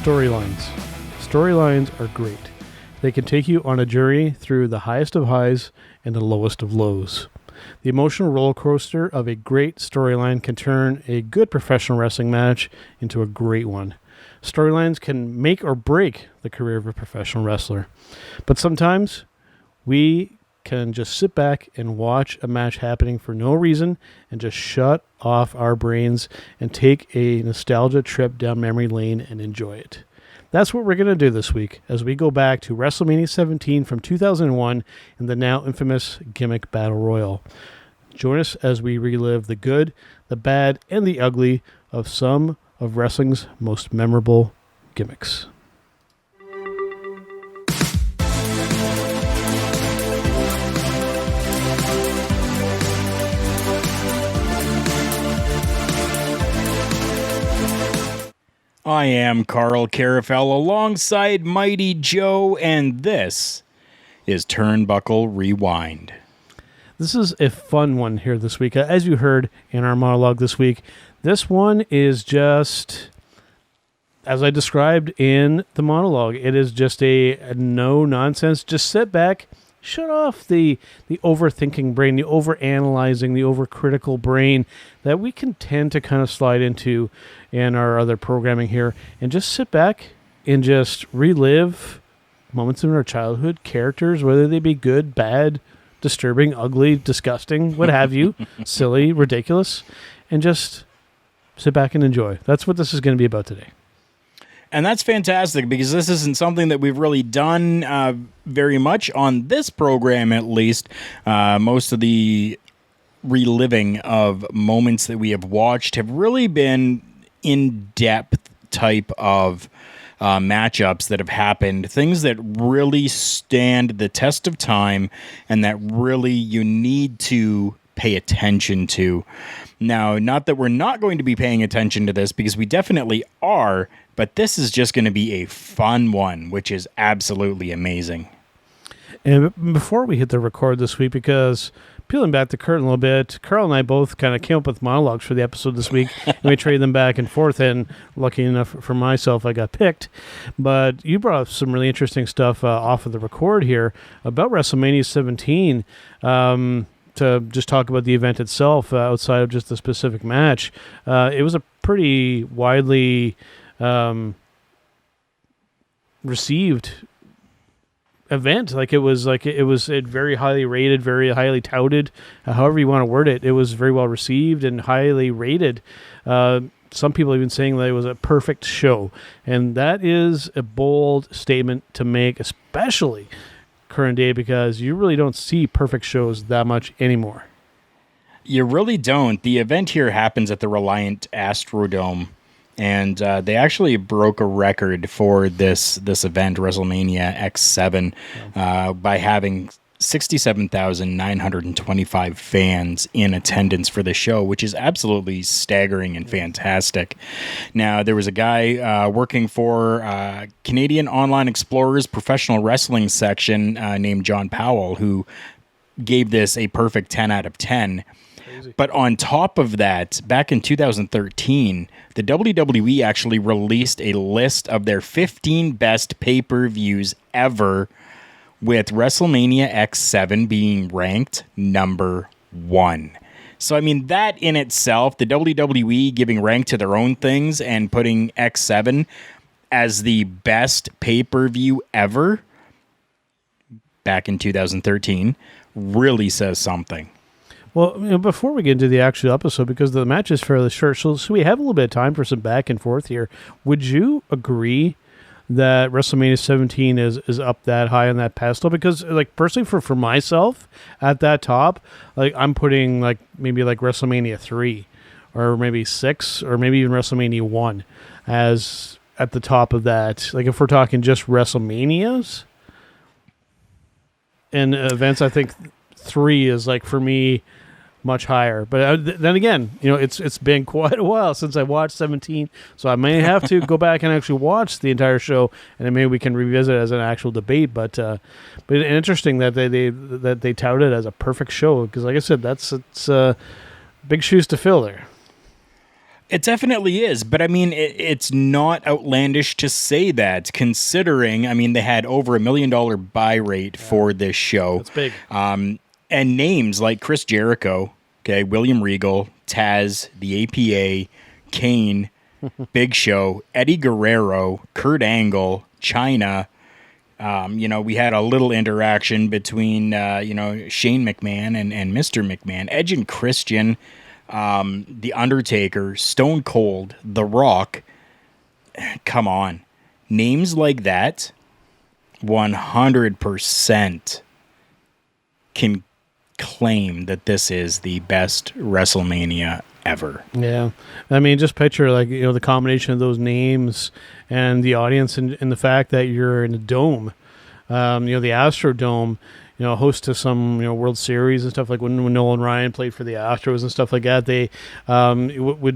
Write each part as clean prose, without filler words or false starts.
Storylines. Storylines are great. They can take you on a journey through the highest of highs and the lowest of lows. The emotional roller coaster of a great storyline can turn a good professional wrestling match into a great one. Storylines can make or break the career of a professional wrestler. But sometimes we can just sit back and watch a match happening for no reason and just shut off our brains and take a nostalgia trip down memory lane and enjoy it. That's what we're going to do this week as we go back to WrestleMania 17 from 2001 in the now infamous Gimmick Battle Royal. Join us as we relive the good, the bad, and the ugly of some of wrestling's most memorable gimmicks. I am Karl Carafell alongside Mighty Joe, and this is Turnbuckle Rewind. This is a fun one here this week. As you heard in our monologue this week, this one is just, as I described in the monologue, it is just a no-nonsense, just sit back, shut off the overthinking brain, the overanalyzing, the overcritical brain that we can tend to kind of slide into in our other programming here, and just sit back and just relive moments in our childhood, characters, whether they be good, bad, disturbing, ugly, disgusting, what have you, silly, ridiculous, and just sit back and enjoy. That's what this is going to be about today. And that's fantastic because this isn't something that we've really done very much on this program, at least. Most of the reliving of moments that we have watched have really been in-depth type of matchups that have happened, things that really stand the test of time and that really you need to pay attention to. Now, not that we're not going to be paying attention to this, because we definitely are, but this is just going to be a fun one, which is absolutely amazing. And before we hit the record this week, because peeling back the curtain a little bit, Karl and I both kind of came up with monologues for the episode this week, and we traded them back and forth, and lucky enough for myself, I got picked. But you brought up some really interesting stuff off of the record here about WrestleMania 17, to just talk about the event itself outside of just the specific match. It was a pretty widely received event. It was very highly rated, very highly touted, however you want to word it. It was very well received and highly rated. Some people even saying that it was a perfect show, and that is a bold statement to make, especially current day, because you really don't see perfect shows that much anymore. You really don't. The event here happens at the Reliant Astrodome, and they actually broke a record for this event, WrestleMania X7, by having 67,925 fans in attendance for the show, which is absolutely staggering and fantastic. Now, there was a guy working for Canadian Online Explorer's professional wrestling section named John Powell, who gave this a perfect 10 out of 10. Crazy. But on top of that, back in 2013, the WWE actually released a list of their 15 best pay-per-views ever, with WrestleMania X7 being ranked number 1. So, I mean, that in itself, the WWE giving rank to their own things and putting X7 as the best pay-per-view ever back in 2013 really says something. Well, before we get into the actual episode, because the match is fairly short, so we have a little bit of time for some back and forth here. Would you agree that WrestleMania 17 is up that high on that pedestal? Because, personally, for myself, at that top, I'm putting maybe WrestleMania 3 or maybe 6 or maybe even WrestleMania 1 as at the top of that. If we're talking just WrestleManias. in events, I think 3 is like for me much higher. But then again, it's been quite a while since I watched 17, so I may have to go back and actually watch the entire show, and then maybe we can revisit it as an actual debate. But interesting that they tout it as a perfect show, because like I said, it's big shoes to fill there. It definitely is, but I mean, it's not outlandish to say that, considering, I mean, they had over $1 million buy rate for this show. That's big. And names like Chris Jericho, okay, William Regal, Taz, the APA, Kane, Big Show, Eddie Guerrero, Kurt Angle, Chyna. We had a little interaction between, Shane McMahon and Mr. McMahon, Edge and Christian, The Undertaker, Stone Cold, The Rock. Come on. Names like that, 100% can claim that this is the best WrestleMania ever. Yeah. I mean, just picture the combination of those names and the audience and the fact that you're in a dome, the Astrodome, host to some, World Series and stuff, like when Nolan Ryan played for the Astros and stuff like that. They the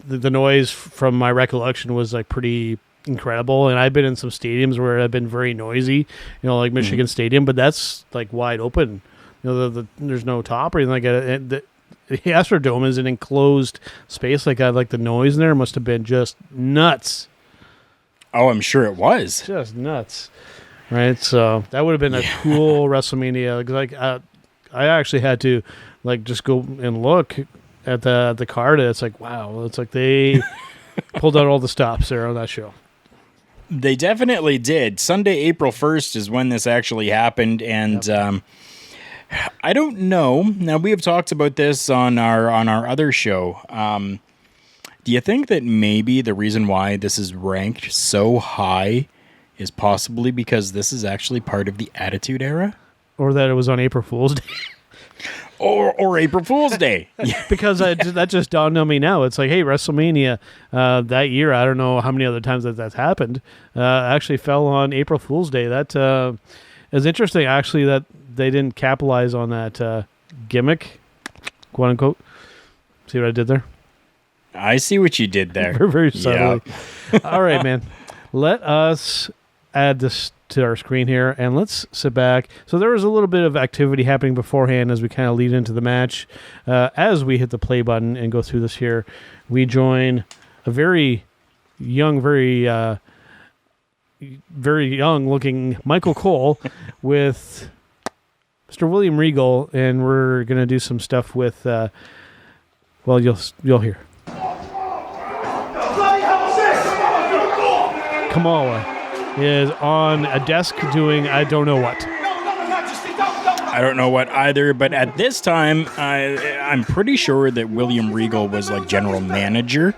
noise from my recollection was like pretty incredible, and I've been in some stadiums where I've been very noisy, like Michigan Stadium, but that's like wide open. There's no top or anything like that. The Astrodome is an enclosed space like that. Like the noise in there must have been just nuts. Oh, I'm sure it was. Just nuts. Right? So that would have been a cool WrestleMania. Like I actually had to just go and look at the card. It's like, wow. It's like they pulled out all the stops there on that show. They definitely did. Sunday, April 1st is when this actually happened, and I don't know. Now, we have talked about this on our other show. Do you think that maybe the reason why this is ranked so high is possibly because this is actually part of the Attitude Era? Or that it was on April Fool's Day? or April Fool's Day. Because that just dawned on me now. It's like, hey, WrestleMania that year, I don't know how many other times that's happened, actually fell on April Fool's Day. That is interesting, actually, that they didn't capitalize on that gimmick, quote unquote. See what I did there? I see what you did there. Very, very subtly. Yep. All right, man. Let us add this to our screen here, and let's sit back. So there was a little bit of activity happening beforehand as we kind of lead into the match. As we hit the play button and go through this here, we join a very young, very young-looking Michael Cole with Mr. William Regal, and we're going to do some stuff with, you'll hear. Kamala is on a desk doing I don't know what. I don't know what either, but at this time, I'm pretty sure that William Regal was like general manager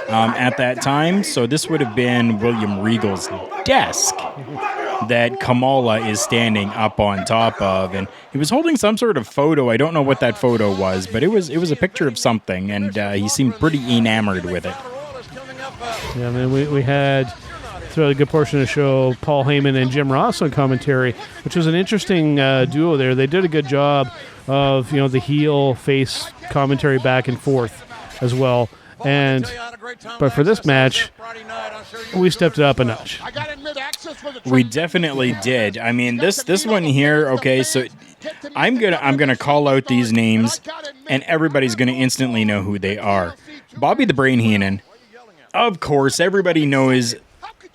at that time, so this would have been William Regal's desk that Kamala is standing up on top of, and he was holding some sort of photo. I don't know what that photo was, but it was a picture of something, and he seemed pretty enamored with it. Yeah, I mean, we had throughout a good portion of the show Paul Heyman and Jim Ross on commentary, which was an interesting duo there. They did a good job of the heel face commentary back and forth as well. But for this match, we stepped it up a notch. We definitely did. I mean, this one here. Okay, so I'm gonna call out these names, and everybody's gonna instantly know who they are. Bobby the Brain Heenan, of course. Everybody knows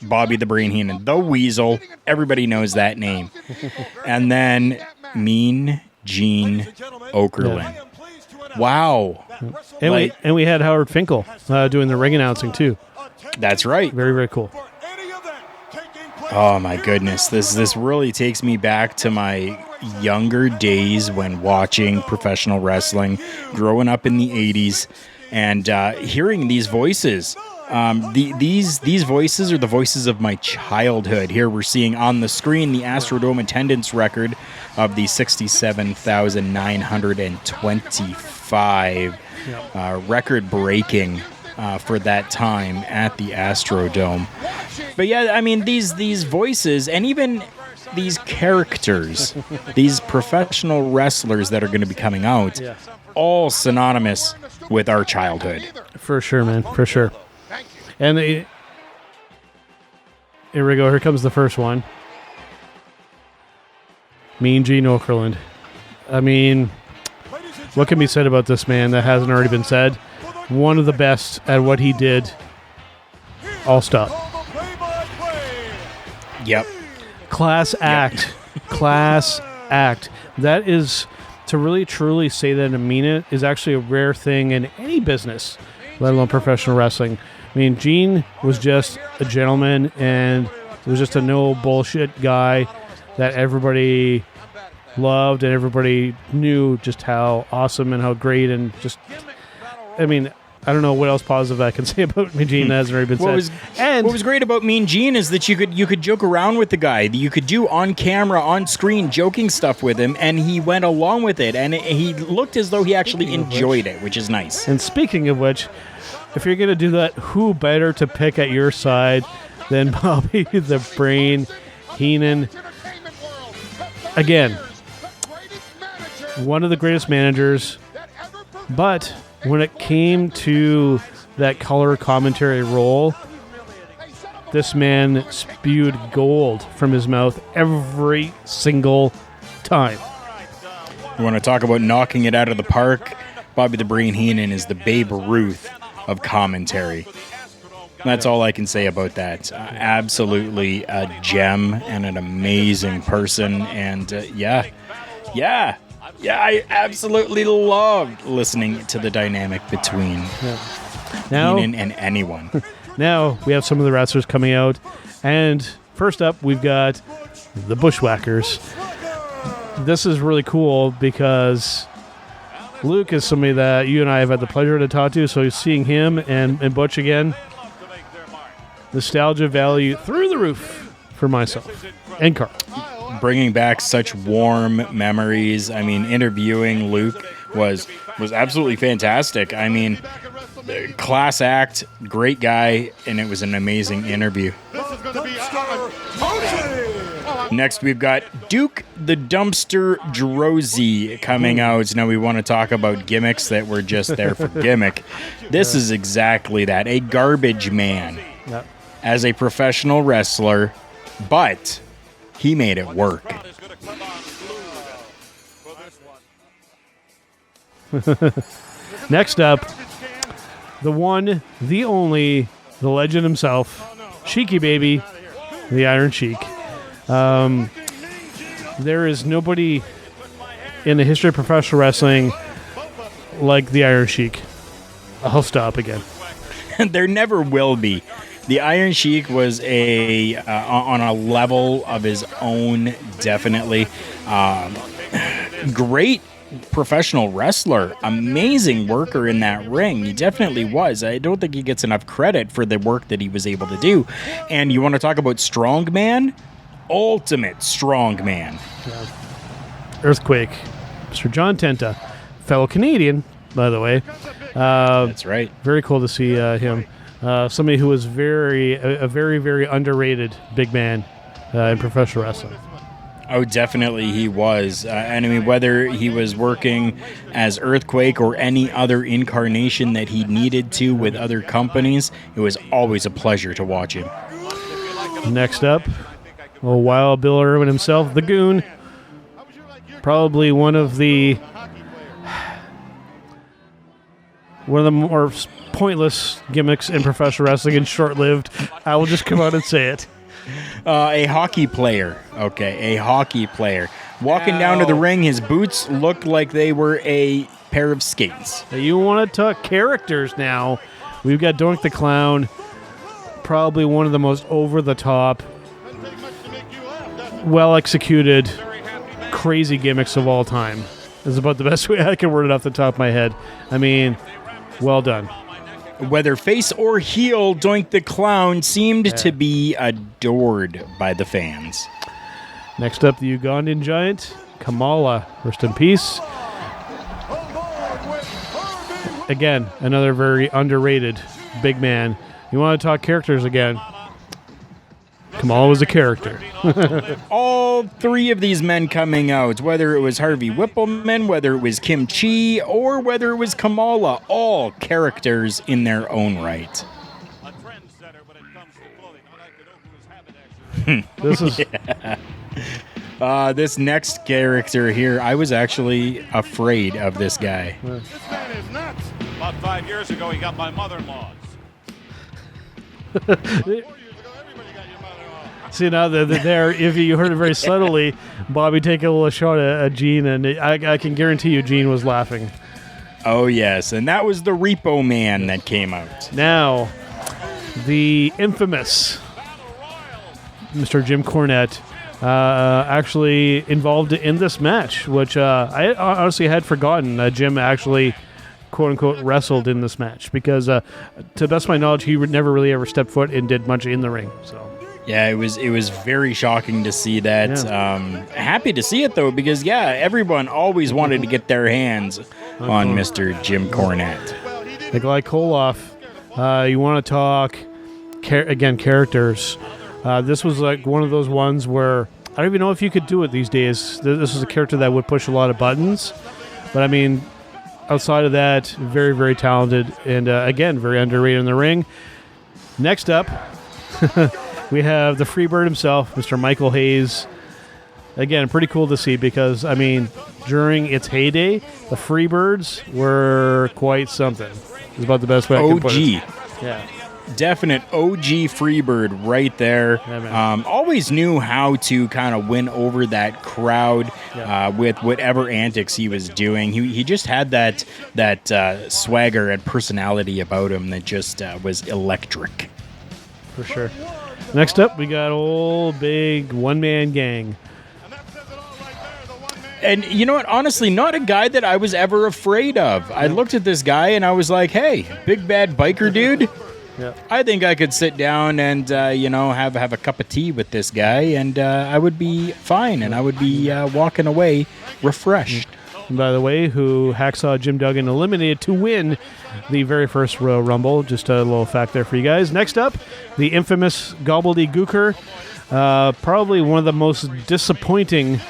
Bobby the Brain Heenan, the Weasel. Everybody knows that name. And then Mean Gene Okerlund. Yeah. Wow. And we had Howard Finkel doing the ring announcing too. That's right. Very, very cool. Oh my goodness. This really takes me back to my younger days when watching professional wrestling, growing up in the 80s, and hearing these voices. These voices are the voices of my childhood. Here we're seeing on the screen the Astrodome attendance record of the 67,925, record breaking for that time at the Astrodome. But yeah, I mean these voices, and even these characters, these professional wrestlers that are going to be coming out, all synonymous with our childhood. For sure, man. For sure. And here we go. Here comes the first one. Mean Gene Okerlund. I mean, what can be said about this man that hasn't already been said? One of the best at what he did. I'll stop. Yep. Class act. Class act. That is, to really truly say that and mean it, is actually a rare thing in any business, let alone professional wrestling. I mean, Gene was just a gentleman, and he was just a no bullshit guy that everybody loved, and everybody knew just how awesome and how great, and just, I mean, I don't know what else positive I can say about Mean Gene that hasn't already been said. What was great about Mean Gene is that you could joke around with the guy. You could do on camera, on screen, joking stuff with him, and he went along with it, and he looked as though he actually enjoyed it, which is nice. And speaking of which, if you're going to do that, who better to pick at your side than Bobby the Brain Heenan? Again, one of the greatest managers, but when it came to that color commentary role, this man spewed gold from his mouth every single time. You want to talk about knocking it out of the park? Bobby the Brain Heenan is the Babe Ruth of commentary. That's all I can say about that. Absolutely a gem and an amazing person. And I absolutely loved listening to the dynamic between Heenan and anyone. Now we have some of the wrestlers coming out. And first up, we've got the Bushwhackers. This is really cool because Luke is somebody that you and I have had the pleasure to talk to, so seeing him and Butch again, nostalgia value through the roof for myself and Karl. Bringing back such warm memories. I mean, interviewing Luke was absolutely fantastic. I mean, class act, great guy, and it was an amazing interview. Next, we've got Duke the Dumpster Drozy coming out. Now, we want to talk about gimmicks that were just there for gimmick. This is exactly that, a garbage man as a professional wrestler, but he made it work. Next up, the one, the only, the legend himself, Sheiky Baby, the Iron Sheik. There is nobody in the history of professional wrestling like the Iron Sheik. I'll stop again. There never will be. The Iron Sheik was on a level of his own, definitely. Great professional wrestler, amazing worker in that ring. He definitely was. I don't think he gets enough credit for the work that he was able to do. And you want to talk about strongman? Ultimate strongman. Earthquake. Mr. John Tenta, fellow Canadian, by the way. That's right. Very cool to see him. Somebody who was a very, very underrated big man in professional wrestling. Oh, definitely he was. And I mean, whether he was working as Earthquake or any other incarnation that he needed to with other companies, it was always a pleasure to watch him. Next up, Wild Bill Irwin himself, the Goon. Probably one of the more pointless gimmicks in professional wrestling and short-lived. I will just come out and say it. A hockey player. Okay, a hockey player. Walking down to the ring, his boots looked like they were a pair of skates. You want to talk characters now. We've got Doink the Clown, probably one of the most over-the-top, well-executed, crazy gimmicks of all time. This is about the best way I can word it off the top of my head. I mean, well done. Whether face or heel, Doink the Clown seemed to be adored by the fans. Next up, the Ugandan giant, Kamala. Rest in peace. Again, another very underrated big man. You want to talk characters again? Kamal was a character. All three of these men coming out, whether it was Harvey Whippleman, whether it was Kim Chi, or whether it was Kamala, all characters in their own right. This is This next character here, I was actually afraid of this guy. This man is nuts. About 5 years ago, he got my mother-in-law's. 4 years ago, everybody got your mother-in-law. See, now that there, if you heard it very subtly, Bobby take a little shot at Gene, and I can guarantee you Gene was laughing. Oh, yes, and that was the Repo Man that came out. Now, the infamous Mr. Jim Cornette actually involved in this match, which I honestly had forgotten. Jim actually, quote-unquote, wrestled in this match because, to the best of my knowledge, he never really ever stepped foot and did much in the ring. So. Yeah, it was very shocking to see that. Yeah. Happy to see it, though, because, yeah, everyone always wanted to get their hands on Mr. Jim Cornette. Nikolai Koloff, you want to talk, characters. This was like one of those ones where I don't even know if you could do it these days. This was a character that would push a lot of buttons. But, I mean, outside of that, very, very talented and, again, very underrated in the ring. Next up, we have the Freebird himself, Mr. Michael Hayes. Again, pretty cool to see because, I mean, during its heyday, the Freebirds were quite something. It's about the best way I can put it. Yeah. Definite OG Freebird right there. Yeah, always knew how to kind of win over that crowd with whatever antics he was doing. He just had that swagger and personality about him that just was electric. For sure. Next up, we got old big one-man gang. And you know what? Honestly, not a guy that I was ever afraid of. I looked at this guy and I was like, hey, big bad biker dude. Yeah. I think I could sit down and, have a cup of tea with this guy and I would be fine and I would be walking away refreshed. And by the way, who Hacksaw Jim Duggan eliminated to win the very first Royal Rumble. Just a little fact there for you guys. Next up, the infamous Gobbledygooker. Probably one of the most disappointing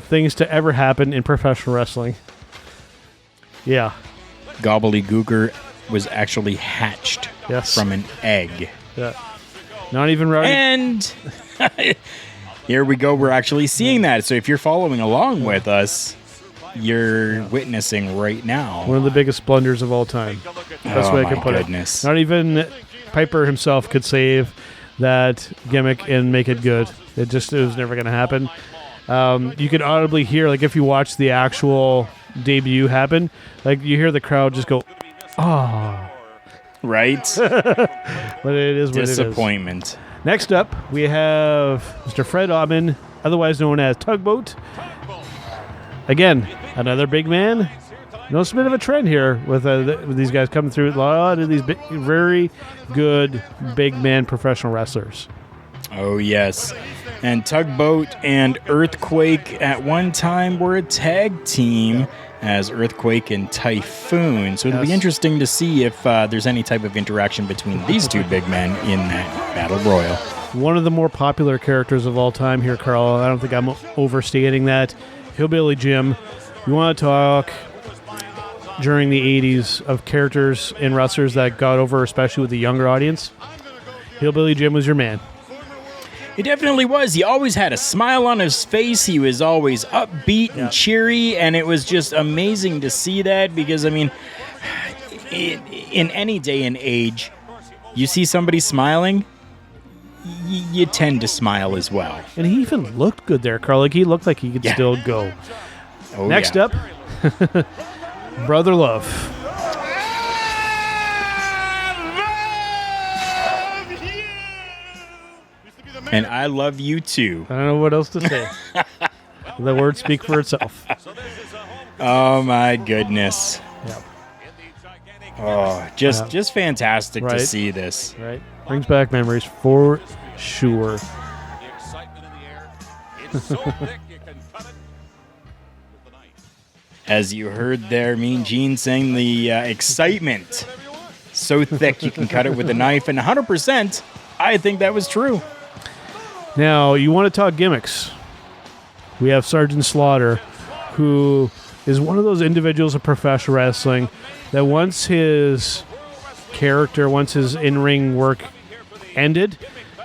things to ever happen in professional wrestling. Yeah. Gobbledygooker was actually hatched from an egg. Yeah. Not even right. And here we go. We're actually seeing that. So if you're following along with us, you're witnessing right now. One of the biggest blunders of all time. Best way I can put it. Not even Piper himself could save that gimmick and make it good. It was never going to happen. You could audibly hear, like if you watch the actual debut happen, like you hear the crowd just go, oh. Right? But it is what it is. Disappointment. Next up, we have Mr. Fred Ottman, otherwise known as Tugboat. Again, another big man. Notice a bit of a trend here with these guys coming through. A lot of these very good big man professional wrestlers. Oh, yes. And Tugboat and Earthquake at one time were a tag team as Earthquake and Typhoon. So it'll be interesting to see if there's any type of interaction between these two big men in that Battle Royal. One of the more popular characters of all time here, Karl. I don't think I'm overstating that. Hillbilly Jim. You want to talk during the 80s of characters and wrestlers that got over, especially with the younger audience? Hillbilly Jim was your man. He definitely was. He always had a smile on his face. He was always upbeat and cheery, and it was just amazing to see that because, I mean, in any day and age, you see somebody smiling, you tend to smile as well. And he even looked good there, Karl. Like he looked like he could still go. Oh, Next up, Brother Love. And I love you too. I don't know what else to say. The words speak for itself. Oh my goodness. Yep. Oh, just fantastic to see this. Right. Brings back memories for sure. As you heard there, Mean Gene saying the excitement so thick you can cut it with a knife, and 100%, I think that was true. Now, you want to talk gimmicks. We have Sergeant Slaughter, who is one of those individuals in professional wrestling that once his in-ring work ended,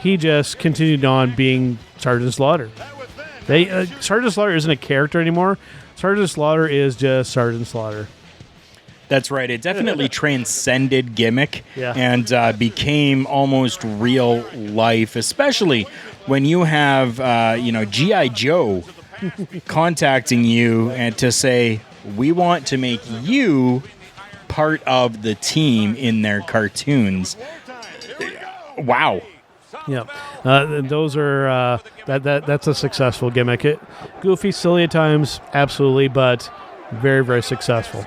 he just continued on being Sergeant Slaughter. Sergeant Slaughter isn't a character anymore. Sergeant Slaughter is just Sergeant Slaughter. That's right. It definitely transcended gimmick Yeah. and became almost real life, especially when you have, G.I. Joe contacting you and to say, we want to make you part of the team in their cartoons. Wow. Yeah, those are that's a successful gimmick. Goofy, silly at times, absolutely, but very, very successful.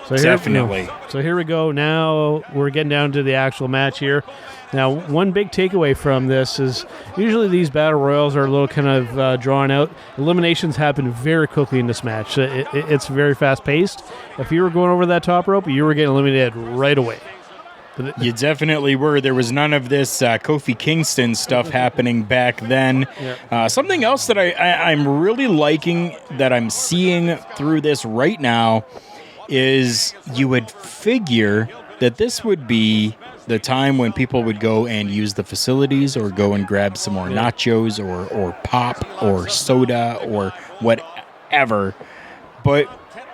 So Definitely. So here we go. Now we're getting down to the actual match here. Now, one big takeaway from this is usually these battle royals are a little kind of drawn out. Eliminations happen very quickly in this match. It's very fast paced. If you were going over that top rope, you were getting eliminated right away. You definitely were. There was none of this Kofi Kingston stuff happening back then. Yeah. Something else that I'm really liking that I'm seeing through this right now is you would figure that this would be the time when people would go and use the facilities or go and grab some more nachos or pop or soda or whatever. But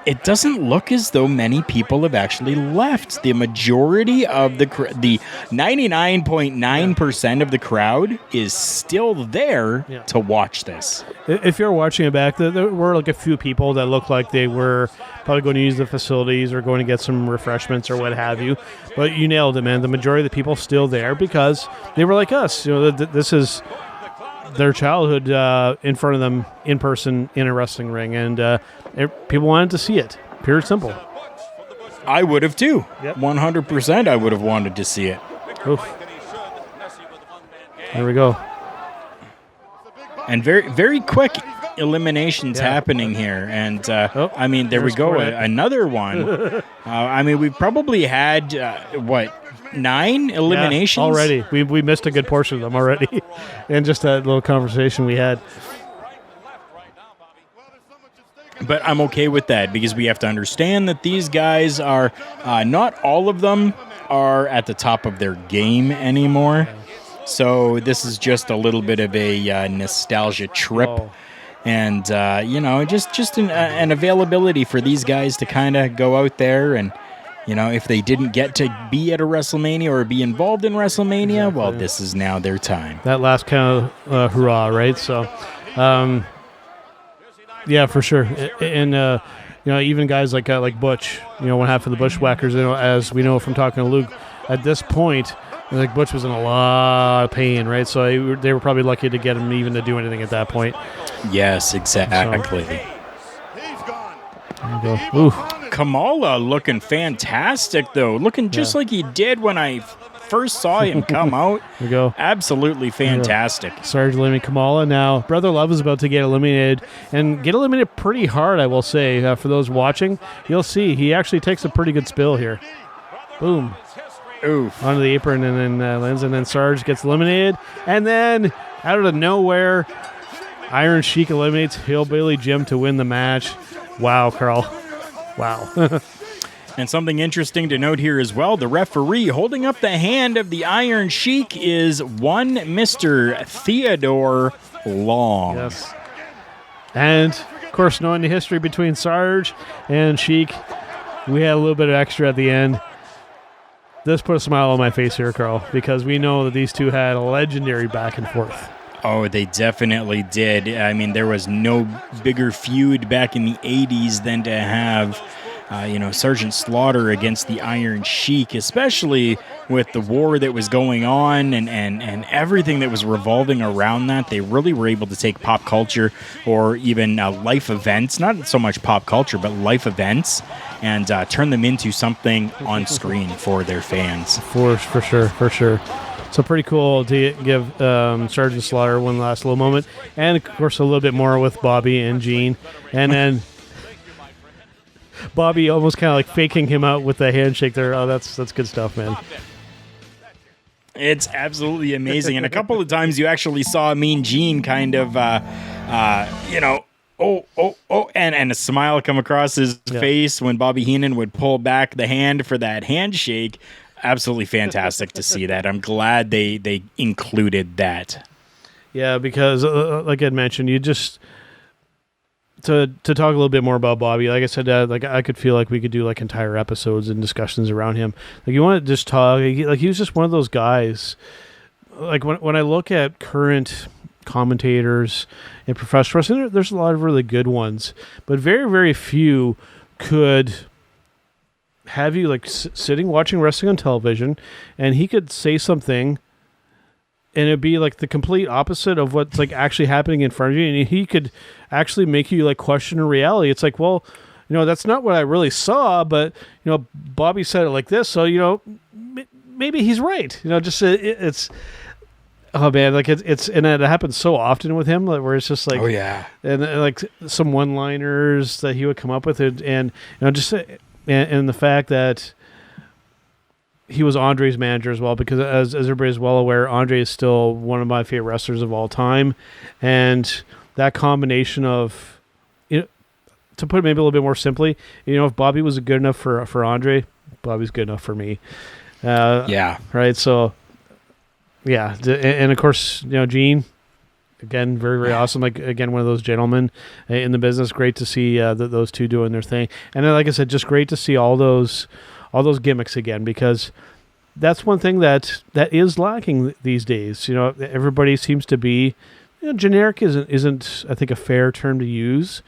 it doesn't look as though many people have actually left. The majority of the 99.9% of the crowd is still there to watch this. If you're watching it back, there were like a few people that looked like they were probably going to use the facilities or going to get some refreshments or what have you. But you nailed it, man. The majority of the people still there because they were like us. This is their childhood in front of them in person in a wrestling ring, and people wanted to see it. Pure and simple. I would have too. Yep. 100% I would have wanted to see it. Oof. There we go. And very, very quick eliminations happening here. And, there we go. Another one. We've probably had, 9 eliminations? Already. We missed a good portion of them already. And just that little conversation we had. But I'm okay with that because we have to understand that these guys are, not all of them are at the top of their game anymore. So this is just a little bit of a nostalgia trip. Oh. And, just an availability for these guys to kind of go out there and, if they didn't get to be at a WrestleMania or be involved in WrestleMania, well, this is now their time. That last kind of hurrah, right? So, yeah, for sure. And, even guys like Butch, one half of the Bushwhackers, as we know from talking to Luke, at this point, like Butch was in a lot of pain, right? So they were probably lucky to get him even to do anything at that point. Yes, exactly. There you go. Ooh. Kamala looking fantastic, though. Looking just like he did when I first saw him come out. There you go. Absolutely fantastic. Sarge eliminating Kamala. Now, Brother Love is about to get eliminated, and get eliminated pretty hard, I will say. For those watching, you'll see he actually takes a pretty good spill here. Boom. Oof. Onto the apron, and then lands, and then Sarge gets eliminated. And then, out of nowhere, Iron Sheik eliminates Hillbilly Jim to win the match. Wow, Karl. Wow. And something interesting to note here as well, the referee holding up the hand of the Iron Sheik is one Mr. Theodore Long. Yes. And, of course, knowing the history between Sarge and Sheik, we had a little bit of extra at the end. This put a smile on my face here, Karl, because we know that these two had a legendary back and forth. Oh, they definitely did. I mean, there was no bigger feud back in the 80s than to have, Sergeant Slaughter against the Iron Sheik, especially with the war that was going on and everything that was revolving around that. They really were able to take pop culture or even life events, not so much pop culture, but life events, and turn them into something on screen for their fans. For sure. So pretty cool to give Sergeant Slaughter one last little moment. And, of course, a little bit more with Bobby and Gene. And then Bobby almost kind of like faking him out with the handshake there. Oh, that's good stuff, man. It's absolutely amazing. And a couple of times you actually saw Mean Gene kind of, and a smile come across his face when Bobby Heenan would pull back the hand for that handshake. Absolutely fantastic to see that. I'm glad they included that. Yeah, because like I'd mentioned, you just to talk a little bit more about Bobby. Like I said, like I could feel like we could do like entire episodes and discussions around him. Like you want to just talk. Like he was just one of those guys. Like when I look at current commentators in professional wrestling, there's a lot of really good ones, but very, very few could have you like sitting watching wrestling on television, and he could say something and it'd be like the complete opposite of what's like actually happening in front of you, and he could actually make you like question reality. It's like, well, that's not what I really saw, but Bobby said it like this, so maybe he's right. Just it's oh man, like it's and it happens so often with him, like, where it's just like, oh yeah, and like some one-liners that he would come up with, and just and the fact that he was Andre's manager as well, because as everybody's well aware, Andre is still one of my favorite wrestlers of all time. And that combination of, to put it maybe a little bit more simply, if Bobby was good enough for Andre, Bobby's good enough for me. Yeah. Right. So, yeah. And of course, Gene, again, very, very awesome. Like, again, one of those gentlemen in the business. Great to see those two doing their thing. And then, like I said, just great to see all those gimmicks again, because that's one thing that is lacking these days. Everybody seems to be, generic isn't I think a fair term to use,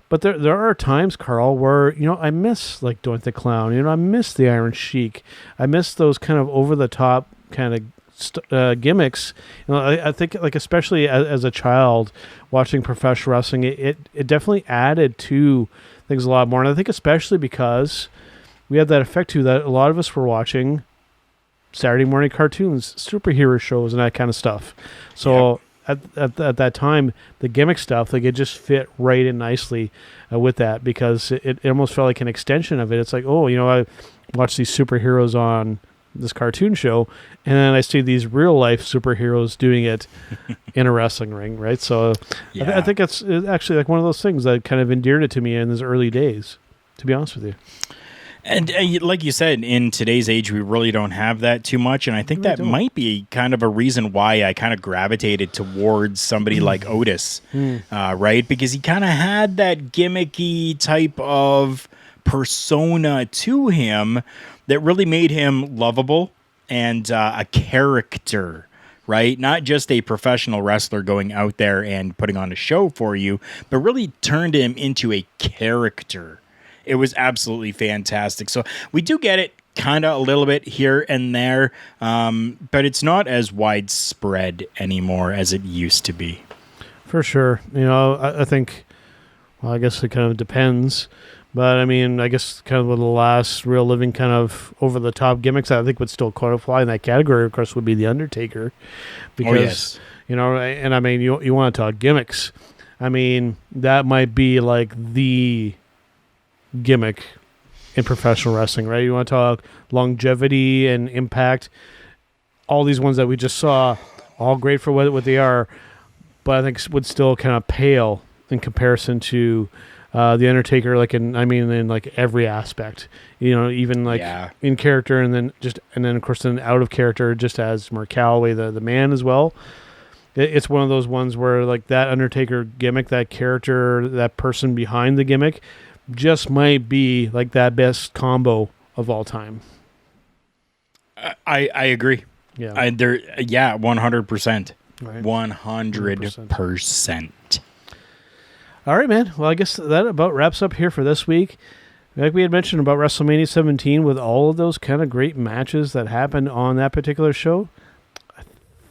but there are times, Karl, where I miss like Doink the Clown. I miss the Iron Sheik. I miss those kind of over the top kind of gimmicks. I think like especially as a child watching professional wrestling, it definitely added to things a lot more, and I think especially because we had that effect too, that a lot of us were watching Saturday morning cartoons, superhero shows, and that kind of stuff. So at that time, the gimmick stuff, like, it just fit right in nicely with that, because it almost felt like an extension of it. It's like, I watched these superheroes on this cartoon show, and then I see these real life superheroes doing it in a wrestling ring, right? So I think it's actually like one of those things that kind of endeared it to me in those early days, to be honest with you. And like you said, in today's age, we really don't have that too much. And I think that might be kind of a reason why I kind of gravitated towards somebody like Otis, right? Because he kind of had that gimmicky type of persona to him that really made him lovable and a character, right? Not just a professional wrestler going out there and putting on a show for you, but really turned him into a character. It was absolutely fantastic. So we do get it kind of a little bit here and there, but it's not as widespread anymore as it used to be. For sure. I think, well, I guess it kind of depends. But, I mean, I guess kind of the last real living kind of over-the-top gimmicks I think would still qualify in that category, of course, would be The Undertaker. Because, and I mean, you want to talk gimmicks. I mean, that might be like the gimmick in professional wrestling, right? You want to talk longevity and impact. All these ones that we just saw, all great for what they are, but I think would still kind of pale in comparison to The Undertaker, in like every aspect, even like in character, and then of course then out of character, just as Mark Calloway, the man as well. It's one of those ones where like that Undertaker gimmick, that character, that person behind the gimmick, just might be like that best combo of all time. I agree. Yeah. 100%. Right. 100%. All right, man. Well, I guess that about wraps up here for this week. Like we had mentioned about WrestleMania 17, with all of those kind of great matches that happened on that particular show, I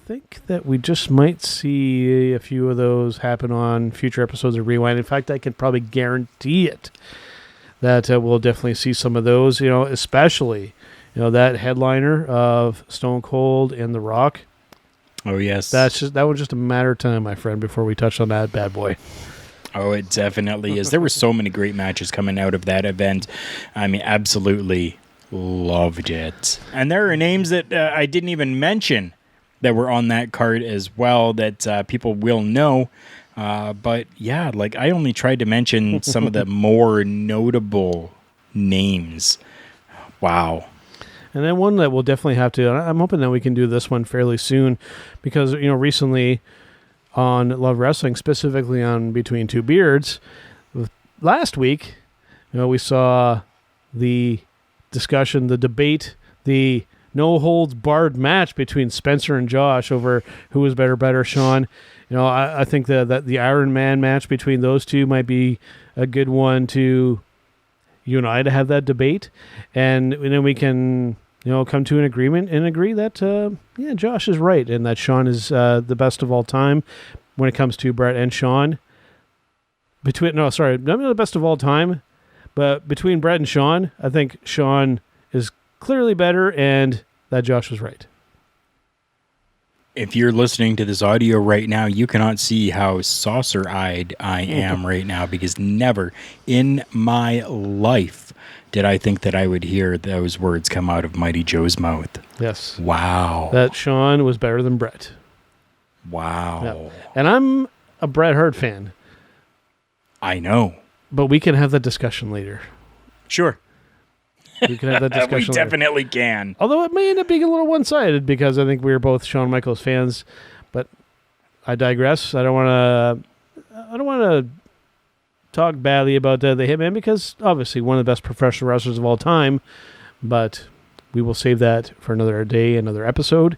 think that we just might see a few of those happen on future episodes of Rewind. In fact, I can probably guarantee it, that we'll definitely see some of those, especially, that headliner of Stone Cold and The Rock. Oh, yes. That was just a matter of time, my friend, before we touched on that bad boy. Oh, it definitely is. There were so many great matches coming out of that event. I mean, absolutely Loved it. And there are names that I didn't even mention that were on that card as well that people will know. But yeah, like I only tried to mention some of the more notable names. Wow. And then one that we'll definitely have to, I'm hoping that we can do this one fairly soon because, recently on Love Wrestling, specifically on Between Two Beards, last week, we saw the discussion, the debate, the no-holds-barred match between Spencer and Josh over who was better, Sean. I think that the Iron Man match between those two might be a good one to you and I to have that debate, and then we can come to an agreement and agree that Josh is right and that Sean is the best of all time when it comes to Brett and Sean. Not the best of all time, but between Brett and Sean, I think Sean is clearly better and that Josh was right. If you're listening to this audio right now, you cannot see how saucer-eyed I am right now because never in my life did I think that I would hear those words come out of Mighty Joe's mouth. Yes. Wow. That Sean was better than Brett. Wow. Yeah. And I'm a Bret Hart fan. I know. But we can have that discussion later. Sure. We can have that discussion We definitely can. Although it may end up being a little one-sided because I think we are both Shawn Michaels fans. But I digress. I don't want to talk badly about the Hitman because obviously one of the best professional wrestlers of all time. But we will save that for another day, another episode.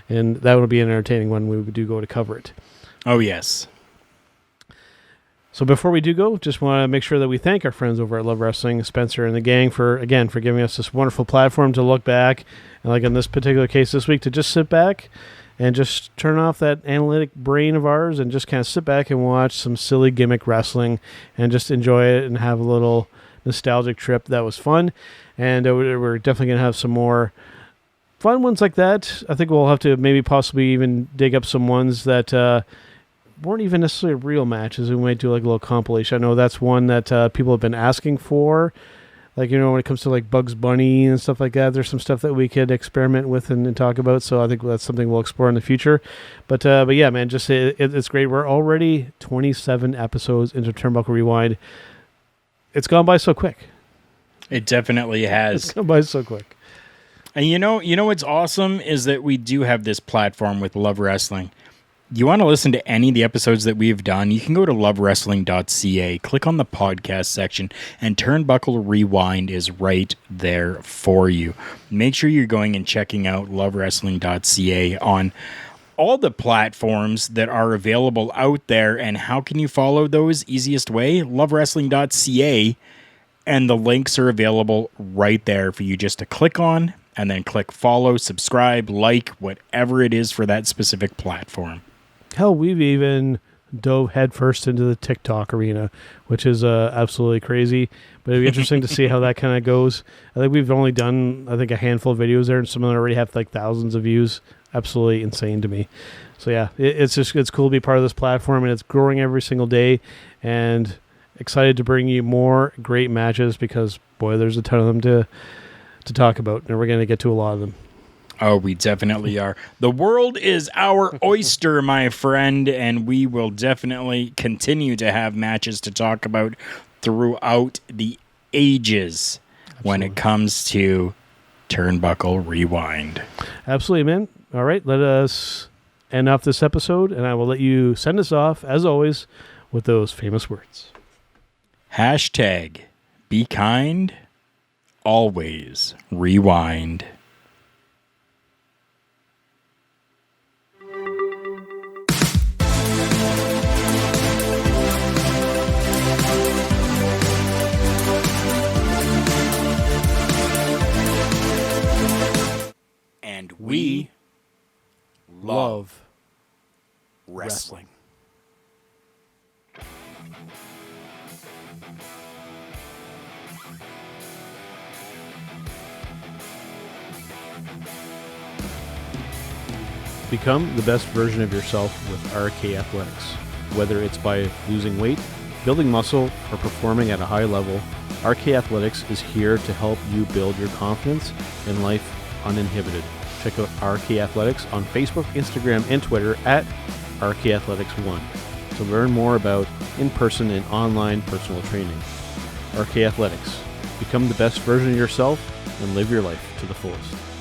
And that will be an entertaining one when we do go to cover it. Oh, yes. So before we do go, just want to make sure that we thank our friends over at Love Wrestling, Spencer and the gang, for giving us this wonderful platform to look back, and like in this particular case this week, to just sit back and just turn off that analytic brain of ours and just kind of sit back and watch some silly gimmick wrestling and just enjoy it and have a little nostalgic trip. That was fun, and we're definitely going to have some more fun ones like that. I think we'll have to maybe possibly even dig up some ones that weren't even necessarily real matches. We might do like a little compilation. I know that's one that people have been asking for. Like, when it comes to like Bugs Bunny and stuff like that, there's some stuff that we could experiment with and talk about. So I think that's something we'll explore in the future. But yeah, man, just it's great. We're already 27 episodes into Turnbuckle Rewind. It's gone by so quick. It definitely has. It's gone by so quick. And you know what's awesome is that we do have this platform with Love Wrestling. You want to listen to any of the episodes that we've done, you can go to lovewrestling.ca, click on the podcast section, and Turnbuckle Rewind is right there for you. Make sure you're going and checking out lovewrestling.ca on all the platforms that are available out there. And how can you follow those? Easiest way, lovewrestling.ca, and the links are available right there for you just to click on, and then click follow, subscribe, like, whatever it is for that specific platform. Hell, we've even dove headfirst into the TikTok arena, which is absolutely crazy. But it'd be interesting to see how that kind of goes. I think we've only done, a handful of videos there, and some of them already have like thousands of views. Absolutely insane to me. So yeah, it's cool to be part of this platform, and it's growing every single day. And excited to bring you more great matches because, boy, there's a ton of them to talk about, and we're going to get to a lot of them. Oh, we definitely are. The world is our oyster, my friend, and we will definitely continue to have matches to talk about throughout the ages. Absolutely. When it comes to Turnbuckle Rewind. Absolutely, man. All right, let us end off this episode, and I will let you send us off, as always, with those famous words. # be kind, always rewind. And we love wrestling. Become the best version of yourself with RK Athletics. Whether it's by losing weight, building muscle, or performing at a high level, RK Athletics is here to help you build your confidence in life uninhibited. Check out RK Athletics on Facebook, Instagram, and Twitter at RK Athletics 1 to learn more about in-person and online personal training. RK Athletics. Become the best version of yourself and live your life to the fullest.